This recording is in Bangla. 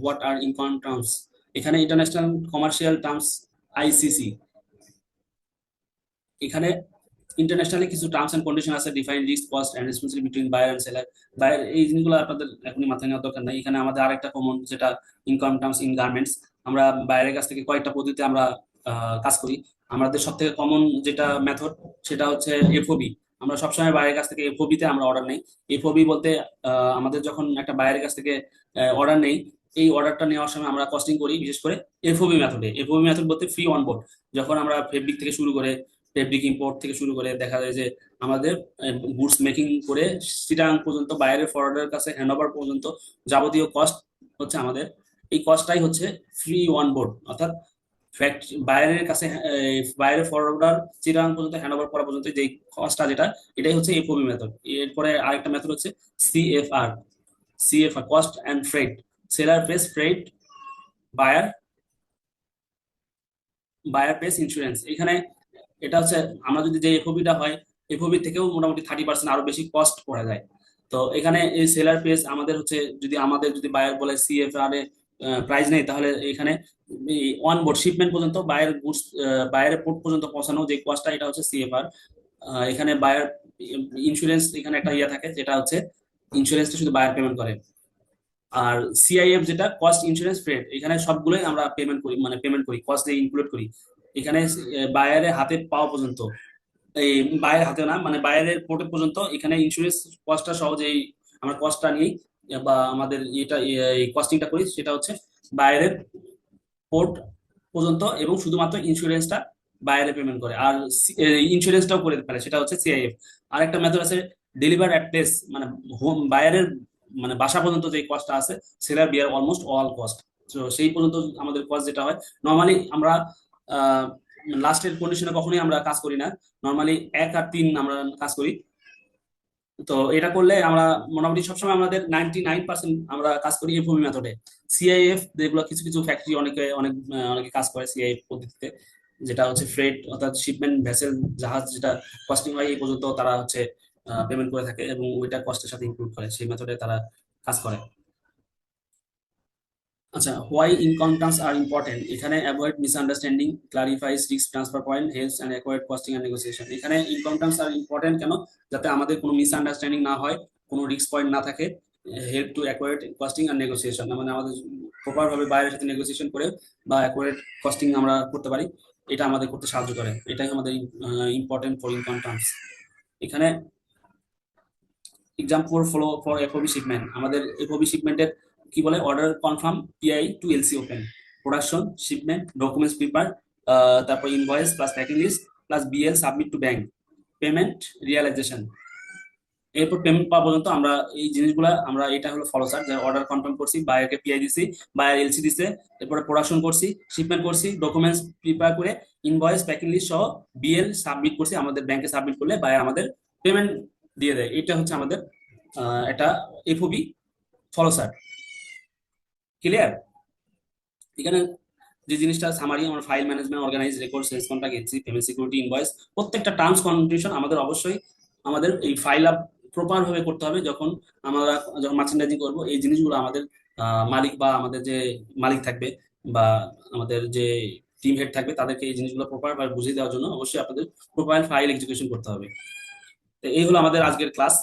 হোয়াট আর ইনকাম টার্মস, এখানে ইন্টারন্যাশনাল কমার্শিয়াল টার্মস, আইসিসি, এখানে ইন্টারন্যাশনালি কিছু টার্মস এন্ড কন্ডিশন আছে, define risk cost and responsibility between buyer and seller. Buyer এই জিনিসগুলো আপনাদের এখনই মাথায় নেওয়ার দরকার নাই। এখানে আমাদের আরেকটা কমন যেটা ইনকাম টার্মস ইন গার্মেন্টস, আমরা বাইরের কাছ থেকে কয়েকটা পদ্ধতিতে আমরা কাজ করি। আমাদের সব থেকে কমন যেটা মেথড সেটা হচ্ছে এফওবি। আমরা সবসময় বাইরের কাছ থেকে এফওবি তে আমরা অর্ডার নেই। এফওবি বলতে আমাদের যখন একটা বাইরের কাছ থেকে অর্ডার নেই, এই অর্ডারটা নেওয়ার সময় আমরা কস্টিং করি বিশেষ করে এফওবি মেথডে। এফওবি মেথড বলতে ফ্রি অন বোর্ড। যখন আমরা ফেব্রিক থেকে শুরু করে, ফেব্রিক ইম্পোর্ট থেকে শুরু করে দেখা যায় যে আমাদের গুডস মেকিং করে চিটাগাং পর্যন্ত বাইরের ফরওয়ার্ডারের কাছে হ্যান্ড ওভার পর্যন্ত যাবতীয় কস্ট হচ্ছে আমাদের, এই কস্টটাই হচ্ছে ফ্রি ওয়ান বোর্ড। অর্থাৎ বাইরের কাছে বাইরের ফরওয়ার্ডার চিটাগাং পর্যন্ত হ্যান্ড ওভার করা পর্যন্ত যে কস্টটা, যেটা এটাই হচ্ছে এফওবি মেথড। এরপরে আরেকটা মেথড হচ্ছে CFR. CFR cost and freight, seller pays freight, buyer buyer pays insurance. এখানে এটা হচ্ছে আমরা যদি যে এফওবিটা হয়, এফওবি থেকেও মোটামুটি 30% আরো বেশি কস্ট পড়ে যায়। তো এখানে এই সেলার পেজ আমাদের হচ্ছে, যদি বায়ার বলে সিএফআর এ প্রাইস নেই, তাহলে এখানে অন বোর্ড শিপমেন্ট পর্যন্ত বায়ার গুডস, বায়ারের পোর্ট পর্যন্ত পৌঁছানো যে কস্টটা, এটা হচ্ছে সিএফআর। এখানে বায়ার ইন্স্যুরেন্স, এখানে একটা ইয়ে থাকে যেটা হচ্ছে ইন্স্যুরেন্সটা শুধু বায়ার পেমেন্ট করে। আর সিআইএফ যেটা কস্ট ইন্স্যুরেন্স ফ্রেড, এখানে সবগুলোই আমরা পেমেন্ট করি, মানে পেমেন্ট করি, কস্ট দিয়ে ইনক্লুড করি। এখানে বায়ারের হাতে পাওয়া পর্যন্ত, এই বাইরের হাতে না, মানে বাইরের পোর্টে পর্যন্ত এখানে ইন্স্যুরেন্স কস্টটা সহজেই আমরা কস্টটা নিই, বা আমাদের এটা এই কস্টিংটা করি, সেটা হচ্ছে বাইরের পোর্ট পর্যন্ত, এবং শুধুমাত্র ইন্স্যুরেন্সটা বাইরে পেমেন্ট করে। আর ইন্স্যুরেন্সটাও করে ফেলে, সেটা হচ্ছে সিআইএফ। আর একটা মেথড আছে ডেলিভার অ্যাট প্লেস, মানে হোম বাইরের মানে বাসা পর্যন্ত যে কস্টটা আছে, সেলার বিয়ার অলমোস্ট অল কস্ট। তো সেই পর্যন্ত আমাদের কস্ট যেটা হয়, নর্মালি আমরা লাস্টের কন্ডিশনে কখনোই আমরা কাজ করি না। নর্মালি 1 আর 3 আমরা কাজ করি। তো এটা করলে আমরা মোটামুটি সবসময় আমাদের 99% আমরা কাজ করি এফওবি মেথডে। সিআইএফ যেগুলো কিছু কিছু ফ্যাক্টরি অনেকে কাজ করে সিআইএফ পদ্ধতিতে, যেটা হচ্ছে ফ্রেট অর্থাৎ শিপমেন্ট ভেসেল, জাহাজ যেটা কস্টিং হয় এই পর্যন্ত তারা হচ্ছে পেমেন্ট করে থাকে, এবং ওইটা কস্টের সাথে ইনক্লুড করে, সেই মেথডে তারা কাজ করে। আচ্ছা, why Incoterms are important, এখানে avoid misunderstanding, clarifies risk transfer point, helps and accurate costing and negotiation. এখানে ইনকাম টার্মস আর ইম্পর্টেন্ট কেন? যাতে আমাদের কোনো মিসআন্ডারস্ট্যান্ডিং না হয়, কোনো রিস্ক পয়েন্ট না থাকে। Help to acquired costing and negotiation, মানে আমাদের প্রপার ভাবে বাইরের সাথে নেগোসিয়েশন করে বা অ্যাকোয়ার্ড কস্টিং আমরা করতে পারি, এটা আমাদের করতে সাহায্য করে। এটাই আমাদের ইম্পর্টেন্ট ফর ইনকাম টার্মস। এখানে example follow for FOB shipment, আমাদের এফওবি শিপমেন্টের কি বলে, order confirm, PI to LC open, production, shipment, documents prepare, তারপর invoice plus packing list plus BL submit to bank, payment, realization. এরপর পেমেন্ট পাওয়া পর্যন্ত আমরা এই জিনিসগুলা আমরা, এটা হলো ফলো চার্ট, অর্ডার কনফার্ম করছি, বায়ারকে পিআই দিছি, বায়ার এলসি দিছে, এরপরে প্রোডাকশন করছি, শিপমেন্ট করছি, ডকুমেন্টস প্রিপেয়ার করে ইনভয়েস প্যাকিং লিস্ট সহ বিএল সাবমিট করছি আমাদের ব্যাংকে, সাবমিট করলে বায়ার আমাদের পেমেন্ট দিয়ে দেয়। এটা হচ্ছে আমাদের একটা এফওবি ফলো চার্ট। ক্লিয়ার? এখানে যে জিনিসটা সামারি, আমরা file management, organise, record, sales contract, NC, payment security, invoice, প্রত্যেকটা টার্মস কন্ডিশন আমাদের অবশ্যই আমাদের এই ফাইল আপ প্রপার ভাবে করতে হবে। আমরা যখন মার্চেন্ডাইজিং করব, এই জিনিসগুলো আমাদের মালিক বা আমাদের যে মালিক থাকবে, বা আমাদের যে টিম হেড থাকবে, তাদেরকে এই জিনিসগুলো প্রপার ভাবে বুঝিয়ে দেওয়ার জন্য অবশ্যই আপনাদের প্রোফাইল ফাইল এক্সিকিউশন করতে হবে। তো এই হলো আমাদের আজকের ক্লাস।